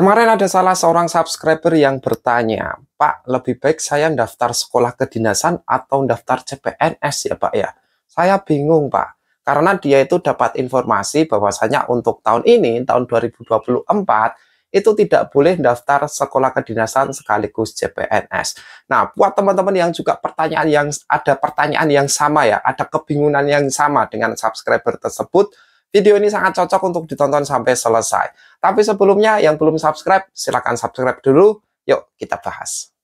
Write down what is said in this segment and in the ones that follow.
Kemarin ada salah seorang subscriber yang bertanya, Pak, lebih baik saya daftar sekolah kedinasan atau daftar CPNS ya Pak ya? Saya bingung Pak, karena dia itu dapat informasi bahwasanya untuk tahun ini, tahun 2024, itu tidak boleh daftar sekolah kedinasan sekaligus CPNS. Nah, buat teman-teman yang juga ada pertanyaan yang sama ya, ada kebingungan yang sama dengan subscriber tersebut, video ini sangat cocok untuk ditonton sampai selesai. Tapi sebelumnya yang belum subscribe, silahkan subscribe dulu. Yuk kita bahas.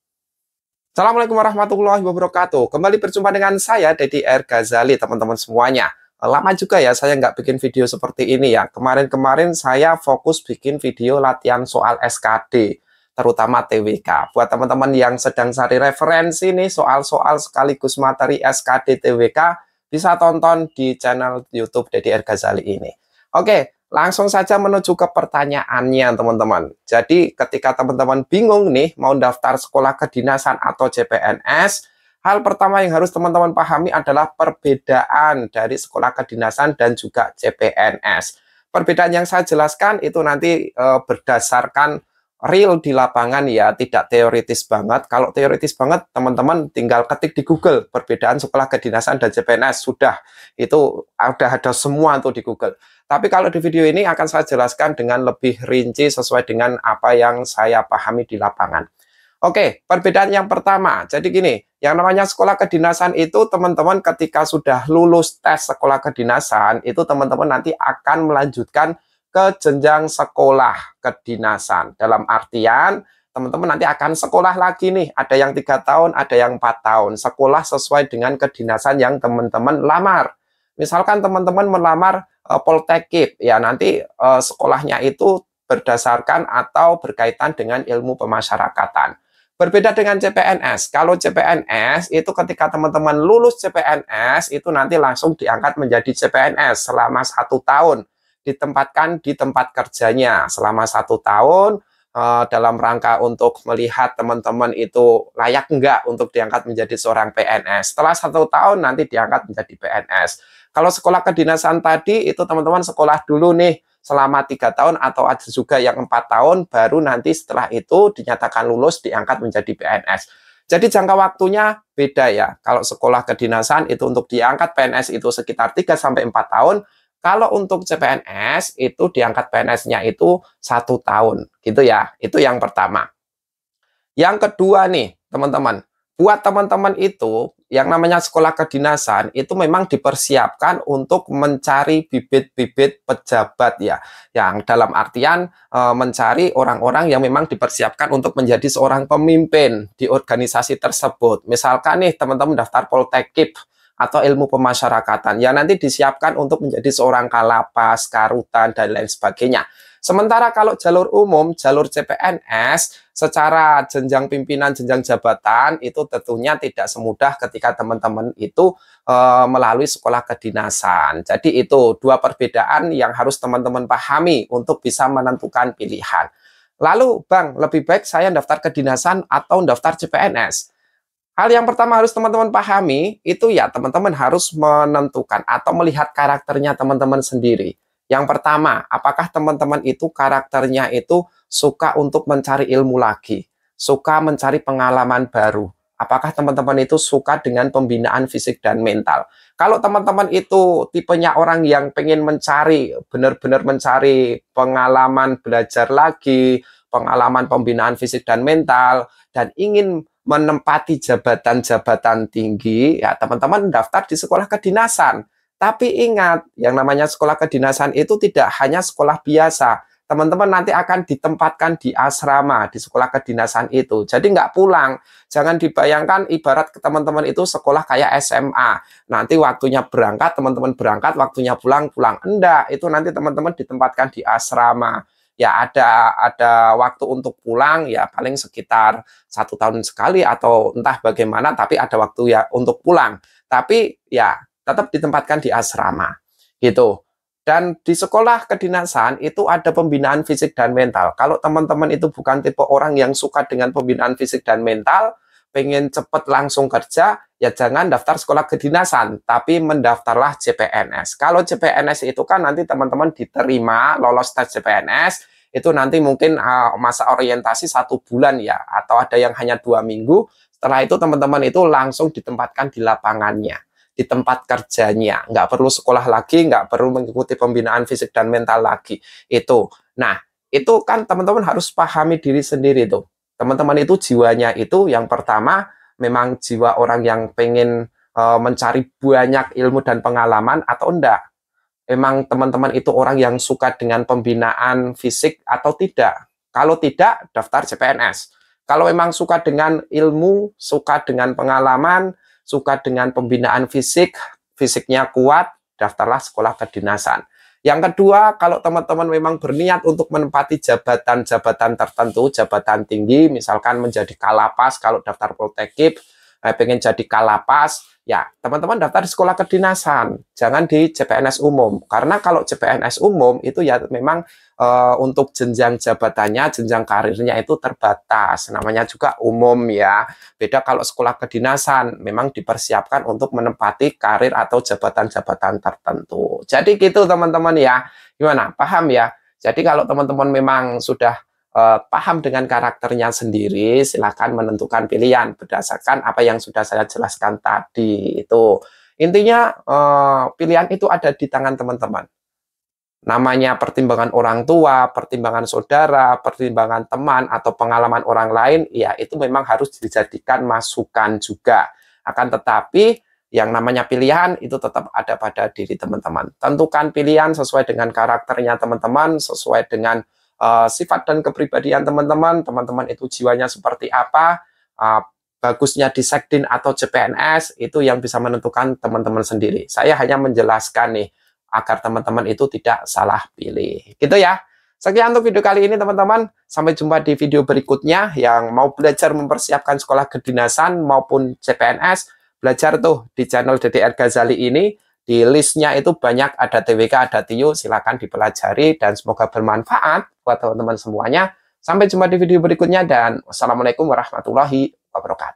Assalamualaikum warahmatullahi wabarakatuh. Kembali berjumpa dengan saya, Deddy R. Ghazali, teman-teman semuanya. Lama juga ya saya nggak bikin video seperti ini ya. Kemarin-kemarin saya fokus bikin video latihan soal SKD, terutama TWK. Buat teman-teman yang sedang cari referensi nih soal-soal sekaligus materi SKD TWK, bisa tonton di channel YouTube Deddy R. Ghazali ini. Oke, langsung saja menuju ke pertanyaannya teman-teman. Jadi ketika teman-teman bingung nih mau daftar sekolah kedinasan atau CPNS, hal pertama yang harus teman-teman pahami adalah perbedaan dari sekolah kedinasan dan juga CPNS. Perbedaan yang saya jelaskan itu nanti berdasarkan real di lapangan ya, tidak teoritis banget. Kalau teoritis banget, teman-teman tinggal ketik di Google perbedaan sekolah kedinasan dan CPNS, sudah. Itu ada semua tuh di Google. Tapi kalau di video ini akan saya jelaskan dengan lebih rinci sesuai dengan apa yang saya pahami di lapangan. Oke, perbedaan yang pertama. Jadi gini, yang namanya sekolah kedinasan itu teman-teman ketika sudah lulus tes sekolah kedinasan, itu teman-teman nanti akan melanjutkan ke jenjang sekolah kedinasan. Dalam artian, teman-teman nanti akan sekolah lagi nih. Ada yang 3 tahun, ada yang 4 tahun. Sekolah sesuai dengan kedinasan yang teman-teman lamar. Misalkan teman-teman melamar Poltekkip, ya nanti sekolahnya itu berdasarkan atau berkaitan dengan ilmu pemasyarakatan. Berbeda dengan CPNS. Kalau CPNS itu ketika teman-teman lulus CPNS, itu nanti langsung diangkat menjadi CPNS selama 1 tahun. Ditempatkan di tempat kerjanya selama 1 tahun dalam rangka untuk melihat teman-teman itu layak enggak untuk diangkat menjadi seorang PNS. Setelah 1 tahun nanti diangkat menjadi PNS. Kalau sekolah kedinasan tadi itu teman-teman sekolah dulu nih selama 3 tahun atau ada juga yang 4 tahun, baru nanti setelah itu dinyatakan lulus diangkat menjadi PNS. Jadi jangka waktunya beda ya. Kalau sekolah kedinasan itu untuk diangkat PNS itu sekitar 3-4 tahun. Kalau untuk CPNS itu diangkat PNS-nya itu 1 tahun, gitu ya. Itu yang pertama. Yang kedua nih, teman-teman. Buat teman-teman itu, yang namanya sekolah kedinasan itu memang dipersiapkan untuk mencari bibit-bibit pejabat ya. Yang dalam artian mencari orang-orang yang memang dipersiapkan untuk menjadi seorang pemimpin di organisasi tersebut. Misalkan nih, teman-teman daftar Poltekkip atau ilmu pemasyarakatan yang nanti disiapkan untuk menjadi seorang kalapas, karutan, dan lain sebagainya. Sementara kalau jalur umum, jalur CPNS, secara jenjang pimpinan, jenjang jabatan, itu tentunya tidak semudah ketika teman-teman itu melalui sekolah kedinasan. Jadi itu 2 perbedaan yang harus teman-teman pahami untuk bisa menentukan pilihan. Lalu, Bang, lebih baik saya daftar kedinasan atau daftar CPNS? Hal yang pertama harus teman-teman pahami, itu ya teman-teman harus menentukan atau melihat karakternya teman-teman sendiri. Yang pertama, apakah teman-teman itu karakternya itu suka untuk mencari ilmu lagi, suka mencari pengalaman baru. Apakah teman-teman itu suka dengan pembinaan fisik dan mental. Kalau teman-teman itu tipenya orang yang pengen mencari, benar-benar mencari pengalaman belajar lagi, pengalaman pembinaan fisik dan mental, dan ingin menempati jabatan-jabatan tinggi, ya teman-teman daftar di sekolah kedinasan. Tapi ingat, yang namanya sekolah kedinasan itu tidak hanya sekolah biasa. Teman-teman nanti akan ditempatkan di asrama, di sekolah kedinasan itu. Jadi nggak pulang. Jangan dibayangkan ibarat teman-teman itu sekolah kayak SMA. Nanti waktunya berangkat, teman-teman berangkat, waktunya pulang, pulang. Enggak, itu nanti teman-teman ditempatkan di asrama. Ya ada waktu untuk pulang ya paling sekitar 1 tahun sekali atau entah bagaimana, tapi ada waktu ya untuk pulang. Tapi ya tetap ditempatkan di asrama gitu. Dan di sekolah kedinasan itu ada pembinaan fisik dan mental. Kalau teman-teman itu bukan tipe orang yang suka dengan pembinaan fisik dan mental, pengen cepet langsung kerja, ya jangan daftar sekolah kedinasan, tapi mendaftarlah CPNS. Kalau CPNS itu kan nanti teman-teman diterima, lolos tes CPNS, itu nanti mungkin masa orientasi 1 bulan ya, atau ada yang hanya 2 minggu. Setelah itu teman-teman itu langsung ditempatkan di lapangannya, di tempat kerjanya, nggak perlu sekolah lagi, nggak perlu mengikuti pembinaan fisik dan mental lagi. Itu, nah itu kan teman-teman harus pahami diri sendiri tuh. Teman-teman itu jiwanya itu yang pertama memang jiwa orang yang pengen mencari banyak ilmu dan pengalaman atau enggak. Emang teman-teman itu orang yang suka dengan pembinaan fisik atau tidak. Kalau tidak, daftar CPNS. Kalau memang suka dengan ilmu, suka dengan pengalaman, suka dengan pembinaan fisik, fisiknya kuat, daftarlah sekolah kedinasan. Yang kedua, kalau teman-teman memang berniat untuk menempati jabatan-jabatan tertentu, jabatan tinggi, misalkan menjadi kalapas, kalau daftar Poltekip, pengen jadi kalapas, ya teman-teman daftar di sekolah kedinasan, jangan di CPNS umum. Karena kalau CPNS umum itu ya memang untuk jenjang jabatannya, jenjang karirnya itu terbatas. Namanya juga umum ya. Beda kalau sekolah kedinasan, memang dipersiapkan untuk menempati karir atau jabatan-jabatan tertentu. Jadi gitu teman-teman ya. Gimana? Paham ya? Jadi kalau teman-teman memang sudah paham dengan karakternya sendiri, silakan menentukan pilihan berdasarkan apa yang sudah saya jelaskan tadi. Itu intinya pilihan itu ada di tangan teman-teman. Namanya pertimbangan orang tua, pertimbangan saudara, pertimbangan teman atau pengalaman orang lain, ya itu memang harus dijadikan masukan juga. Akan tetapi yang namanya pilihan itu tetap ada pada diri teman-teman. Tentukan pilihan sesuai dengan karakternya teman-teman, sesuai dengan sifat dan kepribadian teman-teman. Teman-teman itu jiwanya seperti apa, bagusnya di Sekdin atau CPNS, itu yang bisa menentukan teman-teman sendiri. Saya hanya menjelaskan nih, agar teman-teman itu tidak salah pilih. Gitu ya. Sekian untuk video kali ini teman-teman. Sampai jumpa di video berikutnya. Yang mau belajar mempersiapkan sekolah kedinasan maupun CPNS, belajar tuh di channel DDR Ghazali ini. Di listnya itu banyak, ada TWK, ada TIO, silakan dipelajari dan semoga bermanfaat buat teman-teman semuanya. Sampai jumpa di video berikutnya dan wassalamualaikum warahmatullahi wabarakatuh.